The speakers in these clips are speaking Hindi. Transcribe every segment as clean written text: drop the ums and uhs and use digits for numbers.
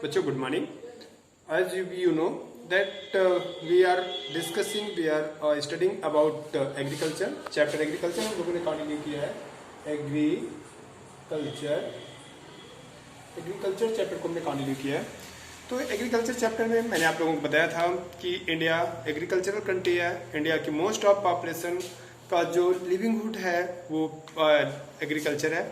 बच्चों good morning. as you know that we are studying about agriculture chapter agriculture हम लोगों ने कंटिन्यू किया है एग्रीकल्चर चैप्टर को हमने कंटिन्यू किया है। तो एग्रीकल्चर चैप्टर में मैंने आप लोगों को बताया था कि इंडिया एग्रीकल्चरल कंट्री है। इंडिया की मोस्ट ऑफ पॉपुलेशन का जो लिविंगहुड है वो एग्रीकल्चर है।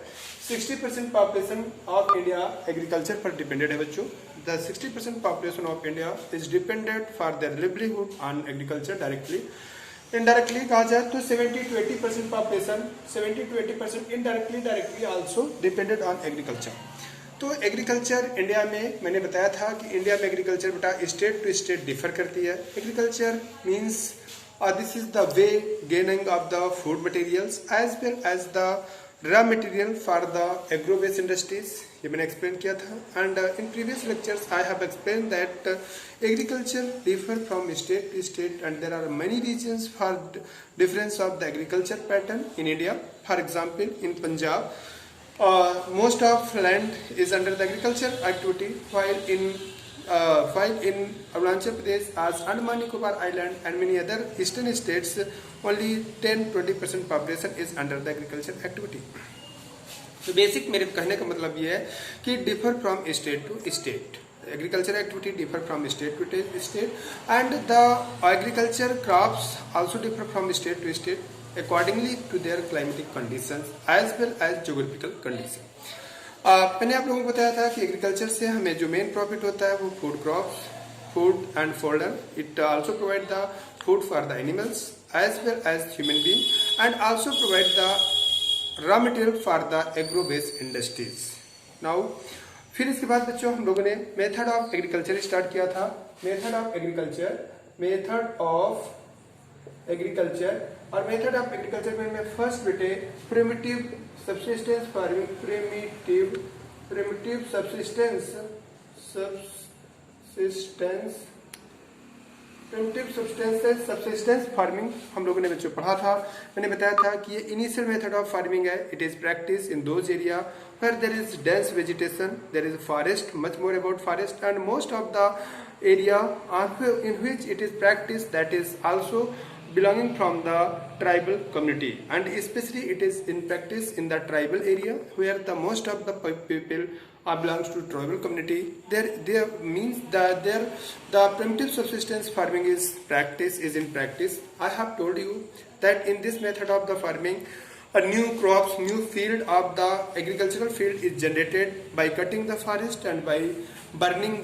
60% पॉपुलेशन ऑफ इंडिया एग्रीकल्चर पर डिपेंडेड है बच्चों। The 60% population of India is depended for their livelihood on agriculture directly. Indirectly कहा जाए तो 70 to 80% population 70 to 80% directly also depended on agriculture. तो एग्रीकल्चर इंडिया में मैंने बताया था कि इंडिया में एग्रीकल्चर बेटा स्टेट टू स्टेट डिफर करती है। Agriculture means this is the way gaining of the food materials as well as the raw material for the agro-based industries. ये मैंने explain किया था and in previous lectures I have explained that agriculture differ from state to state and there are many reasons for difference of the agriculture pattern in India. For example, in Punjab most of land is under the agriculture activity while in Arunachal Pradesh as Andaman Nicobar Island and many other eastern states only 10-20% population is under the agriculture activity. तो बेसिक मेरे कहने का मतलब ये है कि differ from state to state agriculture activity differ from state to state and the agriculture crops also differ from state to state accordingly to their climatic conditions as well as geographical condition. मैंने आप लोगों को बताया था कि एग्रीकल्चर से हमें जो मेन प्रॉफिट होता है वो food crops food and folder. It also provide the food for the animals as well as human being and also provide the raw material for the agro based industries. Now फिर इसके बाद बच्चों हम लोगों ने मेथड ऑफ एग्रीकल्चर स्टार्ट किया था। मेथड ऑफ एग्रीकल्चर और मेथड ऑफ एग्रीकल्चर में फर्स्ट बेटे primitive subsistence farming primitive subsistence farming हम लोगों ने बच्चों पढ़ा था। मैंने बताया था कि ये इनिशियल मेथड ऑफ फार्मिंग है। It is practice in those area where there is dense vegetation, there is forest, much more about forest and most of the area in which it is practice that is also belonging from the tribal community and especially it is in practice in the tribal area where the most of the people belongs to tribal community. There means that the primitive subsistence farming is in practice. I have told you that in this method of the farming a new crops, new field of the agricultural field is generated by cutting the forest and by burning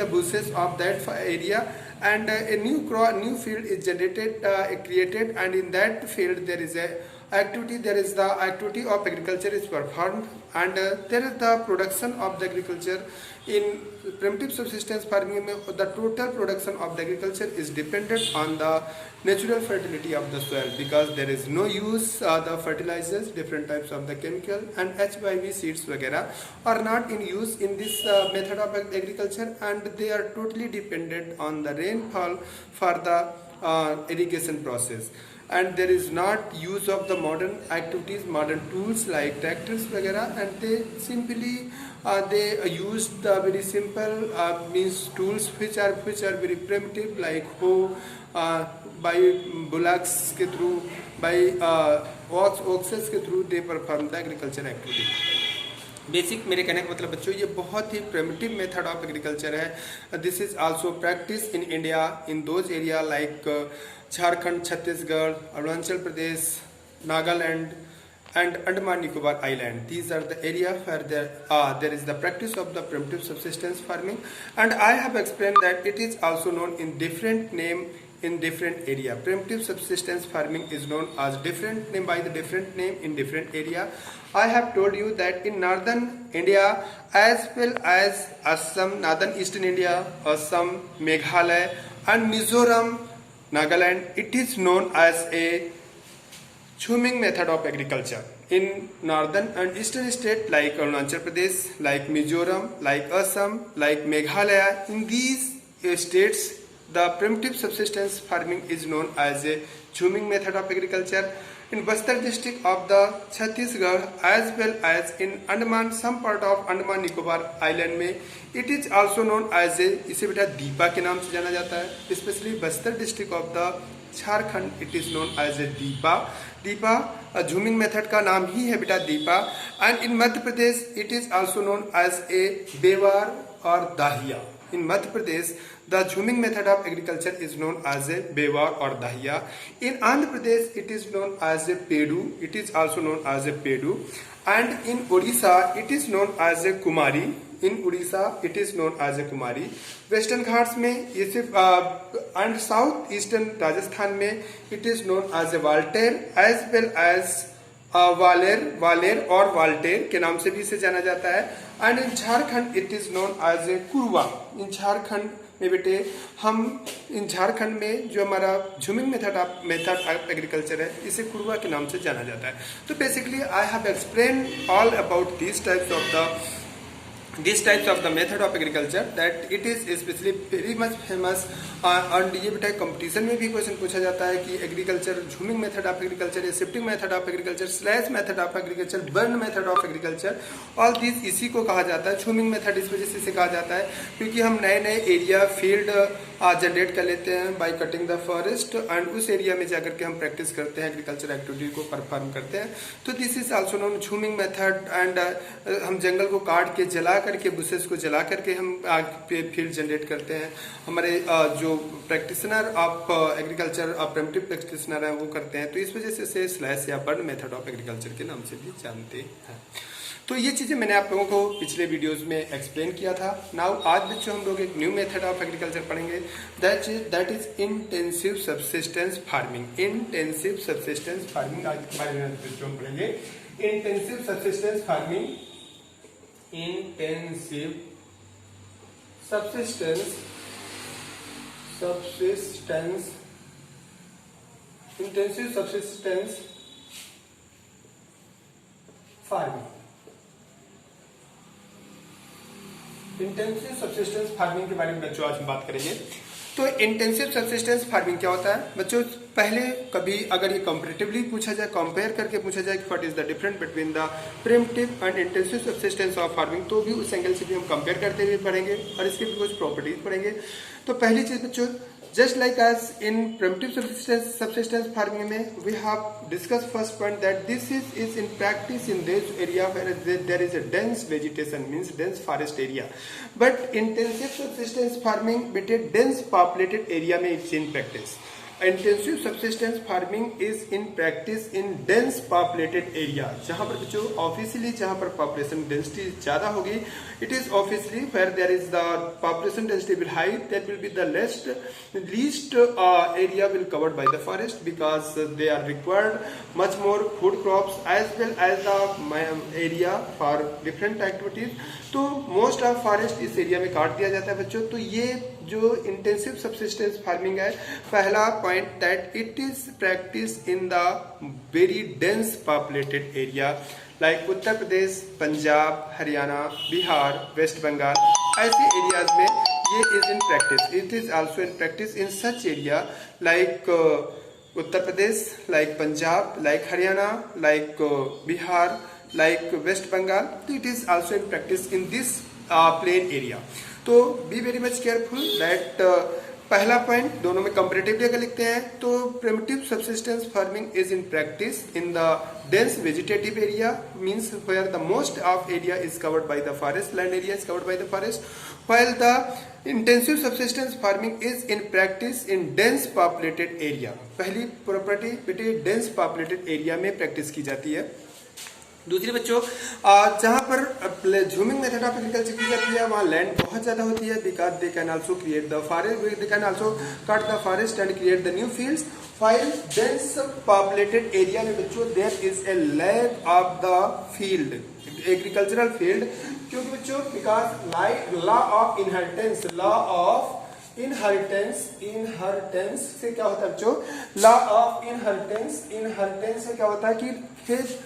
the bushes of that area and a new field is created and in that field there is the activity of agriculture is performed and there is the production of the agriculture. In primitive subsistence farming the total production of the agriculture is dependent on the natural fertility of the soil because there is no use the fertilizers, different types of the chemical and HYV seeds वगैरह are not in use in this method of agriculture and they are totally dependent on the rainfall for the irrigation process and there is not use of the modern activities, modern tools like tractors वगैरह and they simply they use the very simple means tools which are very primitive like hoe by bullocks के through by oxes के through they perform the agriculture activity. Basic मेरे कहने का मतलब बच्चों ये बहुत ही प्रिमिटिव मेथड ऑफ एग्रीकल्चर है। This is also practice in India in those area like Jharkhand, Chhattisgarh, Arunachal Pradesh, Nagaland and Andaman Nicobar Island. These are the area where there is the practice of the primitive subsistence farming and I have explained that it is also known in different name in different area. Primitive subsistence farming is known as different name by the different name in different area. I have told you that in northern India as well as Assam, northern eastern India, Assam, Meghalaya and Mizoram, Nagaland, it is known as a chuming method of agriculture. In northern and eastern state like Arunachal Pradesh, like Mizoram, like Assam, like Meghalaya, in these states the primitive subsistence farming is known as a chuming method of agriculture in Bastar district of the Chhattisgarh as well as in Andaman, some part of Andaman Nicobar Island में it is also known as a, इसे बेटा दीपा के नाम से जाना जाता है। Specially Bastar district of the Jharkhand it is known as a Deepa. Deepa jhuming method का नाम ही है बेटा Deepa. And in Madhya Pradesh it is also known as a Bewar और Dahiya. In Madhya Pradesh, the jhuming method of agriculture is known as a बेवार और Dahiya. In Andhra Pradesh, it is known as a पेडू. It is also known as a पेडू. And in Odisha, it is known as a Kumari. In Odisha, it is known as a Kumari. Western Ghats में ये सिर्फ and South Eastern राजस्थान में it is known as a Voltaire as well as वालेर और वाल्टेर के नाम से भी इसे जाना जाता है। And in Jharkhand it is known as a Kurwa. In Jharkhand में बेटे हम इन झारखंड में जो हमारा झूमिंग मेथड ऑफ एग्रीकल्चर है इसे कुरवा के नाम से जाना जाता है। तो basically I have explain all about this types of the method of agriculture that it is specially very much famous. और ये बेटा कंपटीशन में भी क्वेश्चन पूछा जाता है कि agriculture jhuming method of agriculture, shifting method of agriculture, slash method of agriculture, burn method of agriculture, all this इसी को कहा जाता है। झूमिंग मेथड इस वजह से इसे कहा जाता है क्योंकि हम नए नए एरिया फील्ड जनरेट कर लेते हैं by cutting the forest and उस एरिया में जाकर के हम प्रैक्टिस करते हैं, एग्रीकल्चर एक्टिविटी को परफॉर्म करते हैं। तो this is also known jhuming method. And हम जंगल को काट के जला करके बुशेस को जला करके हम फील्ड जनरेट करते हैं। हमारे जो practitioner of agriculture primitive practitioner हैं वो करते हैं। तो इस वजह से इसे स्लैश या बर्न मेथड ऑफ एग्रीकल्चर के नाम से भी जानते हैं। तो ये चीजें मैंने आप लोगों को पिछले वीडियोस में एक्सप्लेन किया था। नाउ आज बच्चों हम लोग एक न्यू मेथड ऑफ एग्रीकल्चर पढ़ेंगे that is intensive subsistence farming. Intensive subsistence farming आज के बारे में बच्चों हम पढ़ेंगे। Intensive subsistence farming, intensive subsistence intensive subsistence farming. Intensive subsistence farming के बारे में बच्चों आज हम बात करेंगे। तो इंटेंसिव सबसिस्टेंस फार्मिंग क्या होता है बच्चों? पहले कभी अगर ये कंपैरेटिवली पूछा जाए, कंपेयर करके पूछा जाए कि what is the difference between the primitive and intensive subsistence of farming, तो भी उस एंगल से भी हम कंपेयर करते हुए पढ़ेंगे और इसके भी कुछ प्रॉपर्टीज पढ़ेंगे। तो पहली चीज बच्चों, just like as in primitive subsistence farming में we have discussed first point that this is in practice in this area where there is a dense vegetation, means dense forest area, but intensive subsistence farming बेटे dense populated area में it's in practice। Intensive subsistence farming is in practice in dense populated area, जहां पर बच्चों ऑफिशियली जहां पर पॉपुलेशन डेंसिटी ज्यादा होगी, it is officially where there is the population density will high, there will be the least area will covered by the forest because they are required much more food crops as well as the area for different activities. तो मोस्ट ऑफ फॉरेस्ट इस एरिया में काट दिया जाता है बच्चों। तो ये जो इंटेंसिव सब्सिस्टेंस फार्मिंग है, पहला point that it is practice in the very dense populated area like Uttar Pradesh, Punjab, Haryana, Bihar, West Bengal, ऐसे एरियाज में ये is in practice. It is also in practice in such area like Uttar Pradesh, like Punjab, like Haryana, like Bihar, like West Bengal. तो it is also in practice in this plain area. तो be very much careful that पहला पॉइंट दोनों में कंपैरेटिवली अगर लिखते हैं तो primitive subsistence farming is in practice in the dense vegetative area, means where the most of area is covered by the forest, land area is covered by the forest, while the intensive subsistence farming is in practice in dense populated area। पहली प्रॉपर्टी बेटे डेंस पॉपुलेटेड एरिया में प्रैक्टिस की जाती है। दूसरी बच्चों, जहां पर झूमिंग मेथड ऑफ एग्रीकल्चर की जाती है वहां लैंड बहुत ज्यादा होती है because they can also create the forest, they can also cut the forest and create the new fields. while dense populated area में बच्चों there is a lack of the field, agricultural field, क्योंकि बच्चों because law of inheritance से क्या होता है बच्चों? लॉ ऑफ इनहेरिटेंस से क्या होता है कि फिर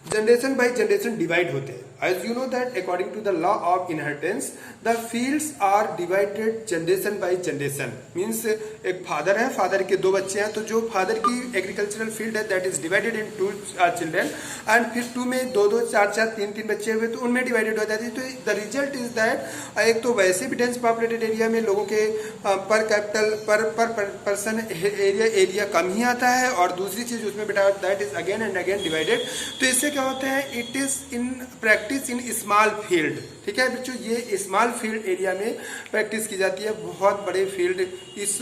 जनरेशन बाय जनरेशन डिवाइड होते हैं। As you know that according to the law of inheritance, the fields are divided generation by generation. Means एक फादर है, फादर के दो बच्चे हैं, तो जो फादर की एग्रीकल्चरल फील्ड है that is divided in two children, and फिर टू में दो दो चार चार तीन तीन बच्चे हुए तो उनमें डिवाइडेड हो जाती है. तो द रिजल्ट इज दैट एक तो वैसे भी डेंस पॉपुलेटेड एरिया में लोगों के पर कैपिटल पर पर्सन एरिया कम ही आता है, और दूसरी चीज उसमें बेटा that is again and again divided. तो इससे क्या होता है, it is in practice in small field. ठीक है बच्चों, ये स्मॉल फील्ड एरिया में प्रैक्टिस की जाती है. बहुत बड़े फील्ड, इस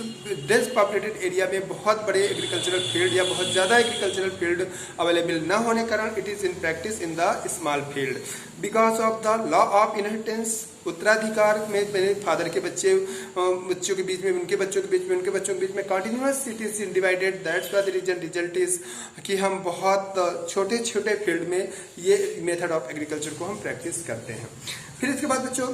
डेंस पॉपुलेटेड एरिया में बहुत बड़े एग्रीकल्चरल फील्ड या बहुत ज्यादा एग्रीकल्चरल फील्ड अवेलेबल न होने के कारण it is in practice in the small field because of the law of inheritance. उत्तराधिकार में मेरे फादर के बच्चों के बीच में, उनके बच्चों के बीच में, उनके बच्चों के बीच में continuous it is divided. That's why the result is कि हम बहुत छोटे छोटे फील्ड में ये मेथड ऑफ एग्रीकल्चर को हम प्रैक्टिस करते हैं. फिर इसके बाद बच्चों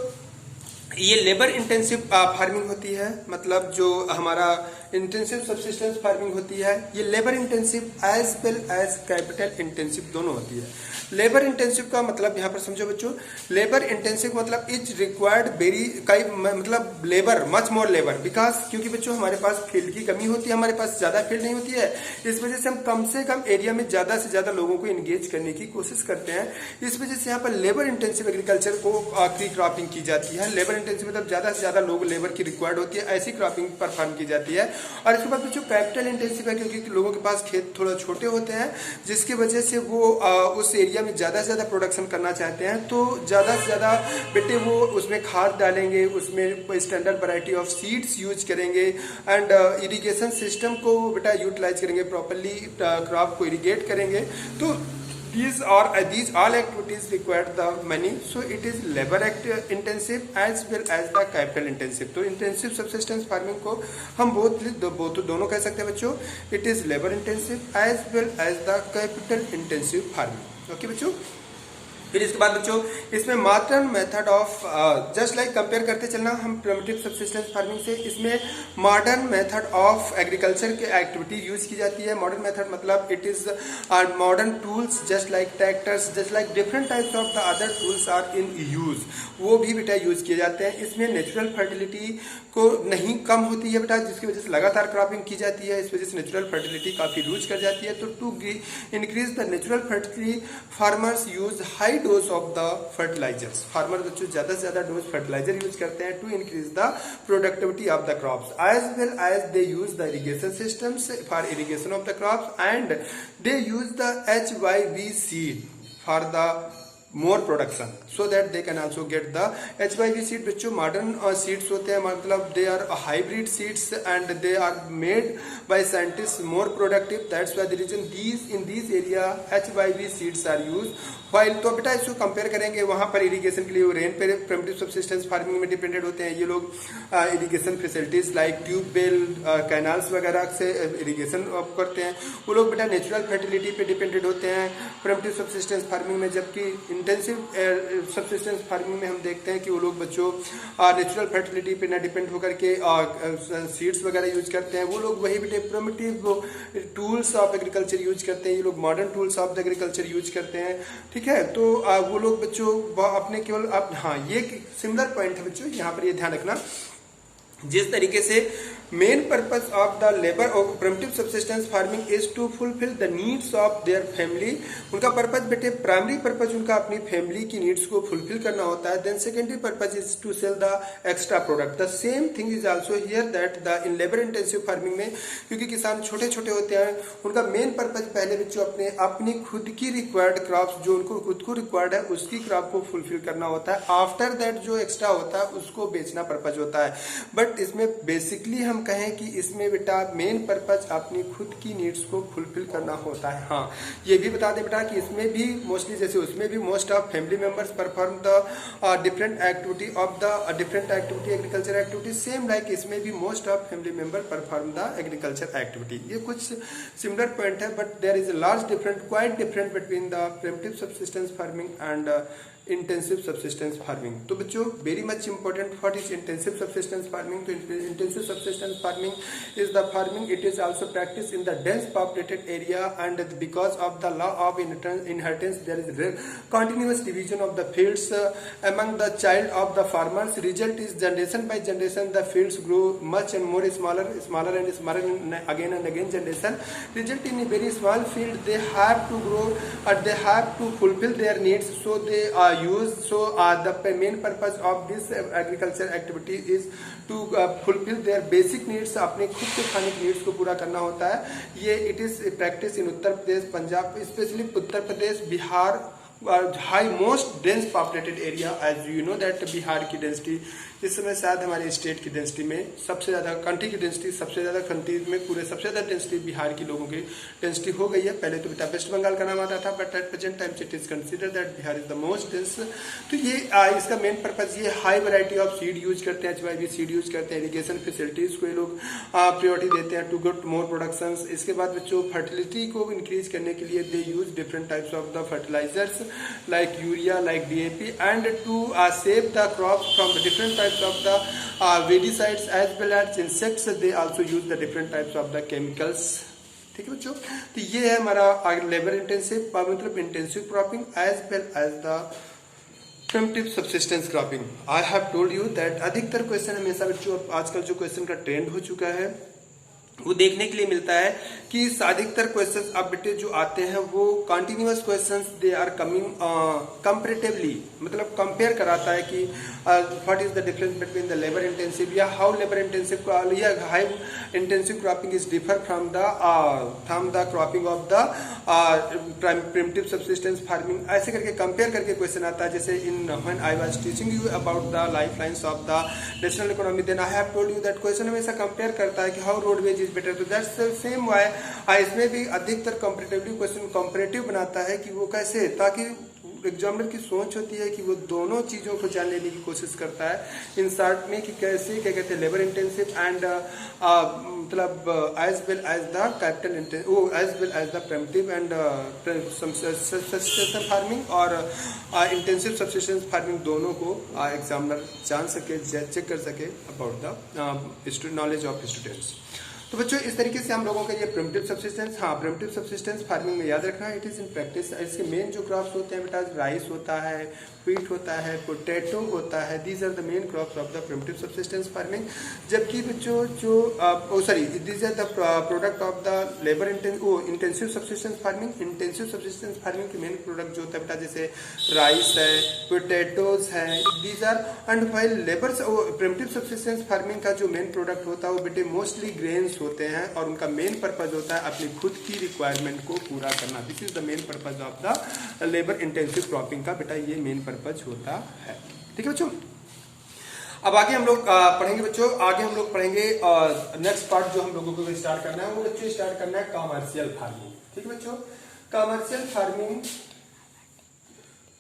ये लेबर इंटेंसिव फार्मिंग होती है. मतलब जो हमारा इंटेंसिव सब्सिस्टेंस फार्मिंग होती है, ये labour intensive as well as capital intensive दोनों होती है. लेबर इंटेंसिव का मतलब यहाँ पर समझो बच्चों, लेबर इंटेंसिव मतलब इज रिक्वायर्ड वेरी मतलब labour much more labour because क्योंकि बच्चों हमारे पास फील्ड की कमी होती है, हमारे पास ज्यादा फील्ड नहीं होती है. इस वजह से हम कम से कम एरिया में ज्यादा से ज्यादा लोगों को एंगेज करने की कोशिश करते हैं. इस वजह से यहाँ पर लेबर इंटेंसिव एग्रीकल्चर को की क्रॉपिंग की जाती है. लेबर इंटेंसिव मतलब ज्यादा से ज्यादा लोग लेबर की रिक्वायर्ड होती है, ऐसी क्रॉपिंग परफॉर्म की जाती है. और इसके बाद बच्चों कैपिटल इंटेंसिव है क्योंकि लोगों के पास खेत थोड़ा छोटे होते हैं, जिसकी वजह से वो उस एरिया में ज्यादा से ज्यादा प्रोडक्शन करना चाहते हैं. तो ज्यादा से ज्यादा बेटे वो उसमें खाद डालेंगे, उसमें standard variety of seeds use करेंगे, एंड इरिगेशन सिस्टम को बेटा यूटिलाइज करेंगे, प्रॉपरली क्रॉप को इरिगेट करेंगे. तो these all activities require the money, so it is labor intensive as well as the capital intensive. तो intensive subsistence farming को हम दोनों कह सकते हैं बच्चों. it is labor intensive as well as the capital intensive farming. Okay बच्चों. फिर इसके बाद बच्चों इसमें modern method of just like compare करते चलना हम प्रिमिटिव सब्सिस्टेंस फार्मिंग से, इसमें मॉडर्न मेथड ऑफ एग्रीकल्चर की एक्टिविटी यूज की जाती है. मॉडर्न मेथड मतलब it is modern tools just like tractors, just like different types of the other tools are in use, वो भी बेटा यूज किए जाते हैं. इसमें नेचुरल फर्टिलिटी को नहीं कम होती है बेटा, जिसकी वजह से लगातार क्रॉपिंग की जाती है. इस वजह से नेचुरल फर्टिलिटी काफी लूज कर जाती है. तो to increase the natural fertility farmers use high dose of the fertilisers. Farmer बच्चों ज्यादा से ज्यादा डोज फर्टिलाइजर यूज करते हैं to increase the productivity of the crops as well as they use the irrigation systems for irrigation of the crops, and they use the HYV seed for the more production so that they can also get the HYV seed. बच्चों मॉडर्न सीड्स होते हैं, मतलब they are hybrid seeds and they are made by scientists more productive. That's why the reason in these area HYV seeds are used. while तो बेटा इसको कंपेयर करेंगे, वहां पर इरिगेशन के लिए रेन पे प्रिमिटिव सब्सिस्टेंस फार्मिंग में डिपेंडेंट होते हैं ये लोग. Irrigation facilities like tubewell canals वगैरह से इरिगेशन करते हैं. वो लोग बेटा नेचुरल फर्टिलिटी पे डिपेंडेंट होते हैं प्रिमिटिव सब्सिस्टेंस फार्मिंग में. जबकि इंटेंसिव सब्सिस्टेंस फार्मिंग में हम देखते हैं कि वो लोग बच्चों नेचुरल फर्टिलिटी पे ना डिपेंड होकर के सीड्स वगैरह यूज करते हैं. वो लोग वही बेटे primitive tools of agriculture use करते हैं, ये लोग modern tools of agriculture use करते हैं. ठीक है, तो वो लोग बच्चों अपने केवल हाँ ये सिमिलर पॉइंट है बच्चों, यहाँ पर ये ध्यान रखना. जिस तरीके से main purpose of the labour of primitive subsistence farming is to fulfil the needs of their family. उनका पर्पज बेटे प्राइमरी पर्पज उनका अपनी फैमिली की नीड्स को फुलफिल करना होता है. Then secondary purpose is to sell the extra product. The same thing is also here that the in labour intensive farming में क्योंकि किसान छोटे छोटे होते हैं, उनका मेन पर्पज पहले बच्चों अपनी खुद की रिक्वायर्ड क्रॉप्स जो उनको खुद को रिक्वायर्ड है उसकी क्रॉप को फुलफिल करना होता है. आफ्टर दैट जो एक्स्ट्रा होता है उसको बेचना पर्पज होता है. बट इसमें बेसिकली हम कहें कि इसमें बेटा मेन पर्पज अपनी खुद की नीड्स को फुलफिल करना होता है. हाँ ये भी बता दें बेटा कि इसमें भी मोस्टली जैसे उसमें भी most of family members perform the different activity of the different activity agriculture activity. Same like इसमें भी most of family member perform the agriculture activity. ये कुछ सिमिलर पॉइंट है but there is a large different quite different between the primitive subsistence farming and intensive subsistence farming. तो बच्चों very much important, what is intensive subsistence farming? तो intensive subsistence farming is the farming, it is also practice in the dense populated area and because of the law of inheritance there is continuous division of the fields among the child of the farmers. Result is generation by generation the fields grow much and more smaller and smaller again and again generation. Result in a very small field, they have to grow or they have to fulfill their needs, so they use the main purpose of this agriculture activity is to fulfill their basic needs. अपने खुद के खाने की नीड्स को पूरा करना होता है। ये it is practice in Uttar Pradesh, Punjab, specially Uttar Pradesh, Bihar, high most dense populated area. As you know that Bihar की डेंसिटी इस समय शायद हमारे स्टेट की डेंसिटी में सबसे ज्यादा, कंट्री की डेंसिटी सबसे ज्यादा, कंट्री में पूरे सबसे ज्यादा डेंसिटी बिहार की लोगों की डेंसिटी हो गई है। पहले तो बेटा वेस्ट बंगाल का नाम आता था, but at present time it is consider that Bihar is the most dense. तो ये इसका मेन पर्पज, ये high variety of seed use करते हैं, HYB सीड यूज करते हैं, इरिगेशन फैसिलिटीज को ये लोग प्रायोरिटी देते हैं टू गेट मोर प्रोडक्शन। इसके बाद बच्चों फर्टिलिटी को इंक्रीज करने के लिए they use different types of the fertilisers like urea, like DAP, and to save the crops from the different types of the weedicides as well as insects, they also use the different types of the chemicals। ठीक है बच्चों, तो ये है हमारा लेबर इंटेंसिव, मतलब intensive cropping as well as the primitive subsistence cropping. I have told you that अधिकतर क्वेश्चन हमेशा बच्चों, आजकल जो क्वेश्चन का ट्रेंड हो चुका है वो देखने के लिए मिलता है कि अधिकतर क्वेश्चंस अब बेटे जो आते हैं वो continuous questions, they are coming comparatively, मतलब कंपेयर कराता है कि what is the difference between the labour intensive या हाउ लेबर इंटेंसिव या high intensive cropping is differ from the cropping of the primitive subsistence farming. ऐसे करके कंपेयर करके क्वेश्चन आता है। जैसे in when I was teaching you about the life lines of the national economy, then I have told you that question हमेशा कंपेयर करता है कि हाउ रोडवेज इज बेटर। तो दैट्स द सेम वाई इसमें भी अधिकतर कंपैरेटिवली क्वेश्चन कंपैरेटिव बनाता है कि वो कैसे, ताकि एग्जामिनर की सोच होती है कि वो दोनों चीजों को जान लेने की कोशिश करता है इन शॉर्ट में कि कैसे, क्या कहते हैं, लेबर इंटेंसिव एंड मतलब as well as the capital as well as the primitive and subsistence farming और इंटेंसिव सब्सिस्टेंस फार्मिंग, दोनों को एग्जामिनर जान सके, चेक कर सके about the knowledge of students. तो बच्चों इस तरीके से हम लोगों का ये primitive subsistence, primitive subsistence farming में याद रखना है, इट इज इन प्रैक्टिस। इसके मेन जो क्रॉप्स होते हैं बेटा, राइस होता है, व्हीट होता है, पोटैटो होता है, these are the main crops of the primitive subsistence farming. जबकि बच्चों जो these are the product of the labour intensive subsistence farming. Intensive subsistence farming के मेन प्रोडक्ट जो होता है बेटा, जैसे राइस है, पोटैटोज है, these are and while labour primitive subsistence farming का जो मेन प्रोडक्ट होता है वो बेटे मोस्टली ग्रेन्स होते हैं और उनका मेन पर्पज होता है अपनी खुद की रिक्वायरमेंट को पूरा करना। This is the main purpose of the labour intensive cropping का बेटा, ये मेन पर्पज होता है। ठीक है बच्चों, अब आगे हम लोग पढ़ेंगे बच्चों, आगे हम लोग पढ़ेंगे नेक्स्ट पार्ट जो हम लोगों को स्टार्ट करना है वो बच्चों स्टार्ट करना है कॉमर्शियल फार्मिंग। ठीक है बच्चों, कॉमर्शियल फार्मिंग,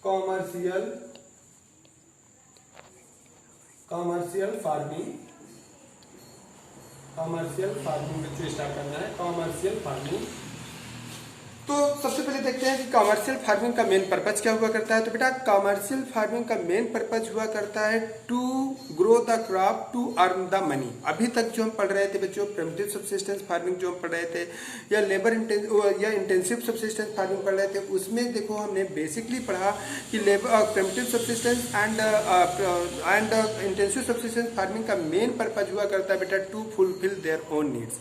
कॉमर्शियल फार्मिंग बच्चों स्टार्ट करना है, कॉमर्शियल फार्मिंग। तो सबसे पहले देखते हैं कि कॉमर्शियल फार्मिंग का मेन पर्पज क्या हुआ करता है। तो बेटा कॉमर्शियल फार्मिंग का मेन पर्पज हुआ करता है to grow the crop to earn the money. अभी तक जो हम पढ़ रहे थे बच्चों प्रिमिटिव सब्सिस्टेंस फार्मिंग जो हम पढ़ रहे थे या लेबर या इंटेंसिव सब्सिस्टेंस फार्मिंग पढ़ रहे थे, उसमें देखो हमने बेसिकली पढ़ा कि labour primitive subsistence and intensive subsistence farming का मेन पर्पज हुआ करता है बेटा to fulfil their own needs.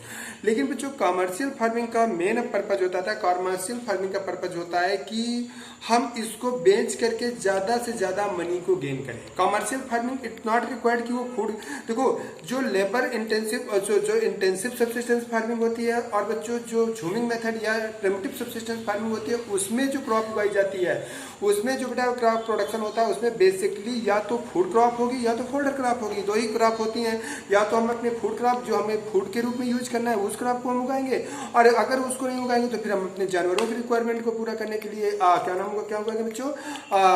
लेकिन बच्चों कॉमर्शियल फार्मिंग का मेन पर्पज होता था, कॉमर्शियल फार्मिंग का पर्पज होता है कि हम इसको बेच करके ज्यादा से ज्यादा मनी को गेन करें। Commercial farming it not required कि वो फूड, देखो जो लेबर इंटेंसिव जो इंटेंसिव सब्सिस्टेंस फार्मिंग होती है और बच्चों जो झूमिंग मेथड या प्रिमिटिव सब्सिस्टेंस फार्मिंग होती है, उसमें जो क्रॉप उगाई जाती है, उसमें जो बेटा क्रॉप प्रोडक्शन होता है उसमें बेसिकली या तो फूड क्रॉप होगी या तो फोल्डर क्रॉप होगी, दो ही क्रॉप होती हैं। या तो हम अपने फूड क्रॉप जो हमें फूड के रूप में यूज करना है उस क्रॉप को हम उगाएंगे, और अगर उसको नहीं उगाएंगे तो फिर हम अपने जानवरों की रिक्वायरमेंट को पूरा करने के लिए क्या उगाएंगे बच्चों,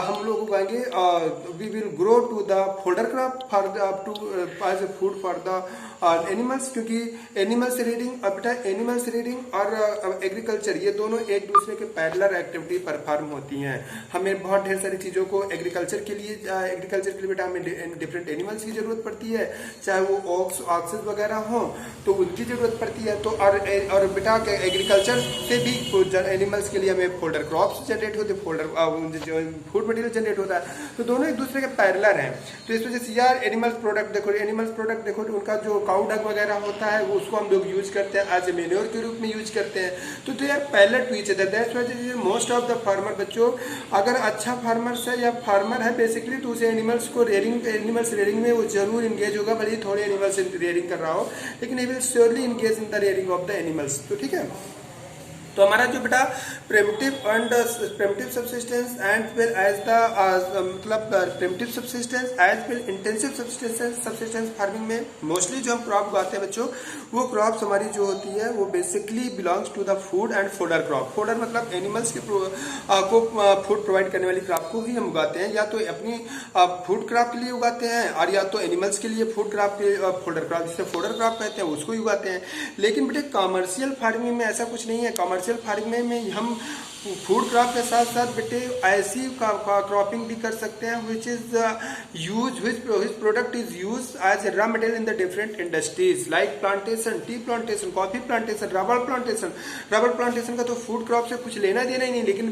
हम लोग उगाएंगे, we will grow to the fodder crop for to as a food for the animals, क्योंकि एनिमल्स रीडिंग और बेटा एनिमल्स रीडिंग और एग्रीकल्चर ये दोनों एक दूसरे के पैरेलल एक्टिविटी परफॉर्म होती हैं। हमें बहुत ढेर सारी चीज़ों को एग्रीकल्चर के लिए बेटा हमें डिफरेंट एनिमल्स की जरूरत पड़ती है, चाहे वो ऑक्सेस वगैरह हो तो उनकी जरूरत पड़ती है। तो और बेटा एग्रीकल्चर से भी एनिमल्स के लिए हमें फोल्डर क्रॉप्स जनरेट होते, फोल्डर फूड मटेरियल जनरेट होता है, तो दोनों एक दूसरे के पैरेलल हैं। तो इस वजह से यार एनिमल्स प्रोडक्ट देखो उनका जो काउ डंग वगैरह होता है वो उसको हम लोग यूज करते हैं एज ए मेन्योर के रूप में यूज करते हैं। तो यार parallel to each other, that's why most of the farmer बच्चों अगर अच्छा फार्मर्स है या फार्मर है बेसिकली तो उसे एनिमल्स रेयरिंग में वो जरूर इंगेज होगा, भले ही थोड़े एनिमल्स रेयरिंग कर रहा हो, लेकिन he will surely engage in the rearing of the animals. तो ठीक है, तो हमारा जो बेटा primitive subsistence and well as the मतलब primitive subsistence as well intensive subsistence farming में मोस्टली जो हम क्रॉप उगाते हैं बच्चों वो क्रॉप्स हमारी जो होती है वो basically belongs to the food and fodder crop. Fodder मतलब एनिमल्स के को फूड प्रोवाइड करने वाली क्रॉप को ही हम उगाते हैं, या तो अपनी फूड क्रॉप के लिए उगाते हैं और या तो एनिमल्स के लिए फूड क्रॉप के फोडर क्रॉप जिसे फोडर क्रॉप कहते हैं उसको ही उगाते हैं। लेकिन बेटे कॉमर्शियल फार्मिंग में ऐसा कुछ नहीं है। कॉमर्शियल फार्मिंग में हम फूड क्रॉप के साथ साथ बेटे ऐसी क्रॉपिंग भी कर सकते हैं which product is use as a raw material in the different industries like plantation, tea plantation, coffee plantation, rubber plantation. Rubber plantation का तो फूड क्रॉप से कुछ लेना देना ही नहीं, लेकिन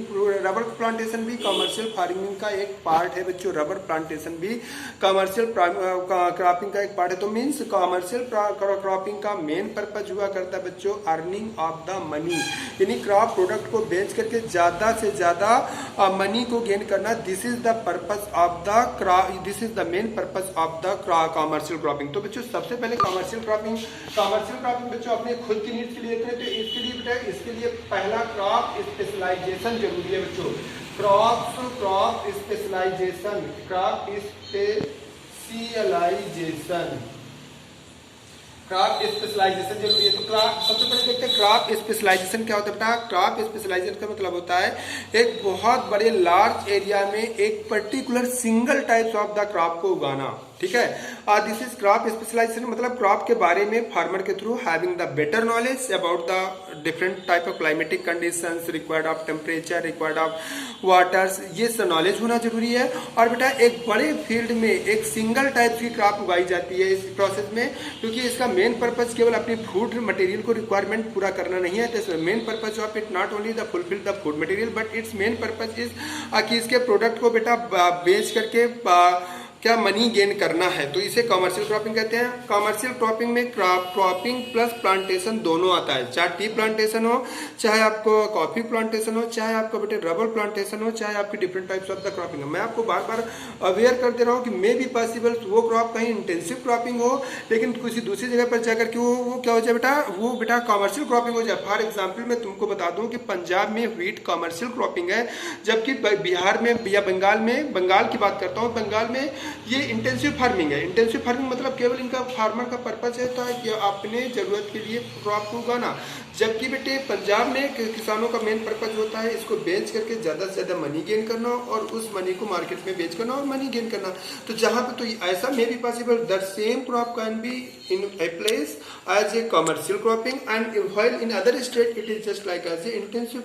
रबर प्लांटेशन भी कमर्शियल फार्मिंग का एक पार्ट है बच्चों। रबर प्लांटेशन भी कमर्शियल क्रॉपिंग का एक पार्ट है। तो मीन्स कमर्शियल क्रॉपिंग का मेन पर्पज हुआ करता है बच्चों अर्निंग ऑफ द मनी, यानी क्रॉप प्रोडक्ट को बेच करके ज्यादा से ज्यादा मनी को गेन करना। This is the purpose of the this is the main purpose of the commercial cropping. तो बच्चों सबसे पहले कॉमर्शियल क्रॉपिंग बच्चों अपने खुद की नीड्स के लिए करते हैं। तो इसके लिए पहला क्रॉप स्पेशलाइजेशन जरूरी है बच्चों। क्रॉप स्पेशलाइजेशन जरूरी है। तो सबसे पहले देखते हैं क्रॉप स्पेशलाइजेशन क्या होता है बेटा। क्रॉप स्पेशलाइजेशन का मतलब होता है एक बहुत बड़े लार्ज एरिया में एक particular single types of the crop को उगाना, ठीक है। दिस इज क्रॉप स्पेशलाइजेशन, मतलब क्रॉप के बारे में फार्मर के through having the better knowledge about the different type of climatic conditions, required of temperature, required of waters, ये सब नॉलेज होना जरूरी है। और बेटा एक बड़े फील्ड में एक सिंगल टाइप की क्रॉप उगाई जाती है इस प्रोसेस में, क्योंकि इसका मेन पर्पज केवल अपनी फूड मटेरियल को रिक्वायरमेंट पूरा करना नहीं है। तो main purpose of it not only the fulfil the food material but it's main purpose is कि इसके प्रोडक्ट को बेटा बेच करके क्या मनी गेन करना है। तो इसे कमर्शियल क्रॉपिंग कहते हैं। कमर्शियल क्रॉपिंग में क्रॉपिंग प्लस प्लांटेशन दोनों आता है, चाहे टी प्लांटेशन हो, चाहे आपको कॉफी प्लांटेशन हो, चाहे आपको बेटे रबर प्लांटेशन हो, चाहे आपकी different types of the cropping हो। मैं आपको बार बार अवेयर कर दे रहा हूँ कि मे बी पॉसिबल वो क्रॉप कहीं इंटेंसिव क्रॉपिंग हो, लेकिन किसी दूसरी जगह पर जाकर के वो क्या हो जाए बेटा, वो बेटा कमर्शियल क्रॉपिंग हो जाए। फॉर एग्जाम्पल मैं तुमको बता दूं कि पंजाब में व्हीट कमर्शियल क्रॉपिंग है, जबकि बिहार में या बंगाल की बात करता हूँ, बंगाल में ये इंटेंसिव फार्मिंग है। इंटेंसिव फार्मिंग मतलब केवल इनका फार्मर का पर्पज है कि अपने जरूरत के लिए क्रॉप को उगाना, जबकि बेटे पंजाब में किसानों का मेन पर्पज होता है इसको बेच करके ज्यादा से ज्यादा मनी गेन करना और उस मनी को मार्केट में बेच करना और मनी गेन करना। तो जहां पे तो ऐसा may be possible the same crop can be in a place as a commercial cropping and while in other state it is just like as a intensive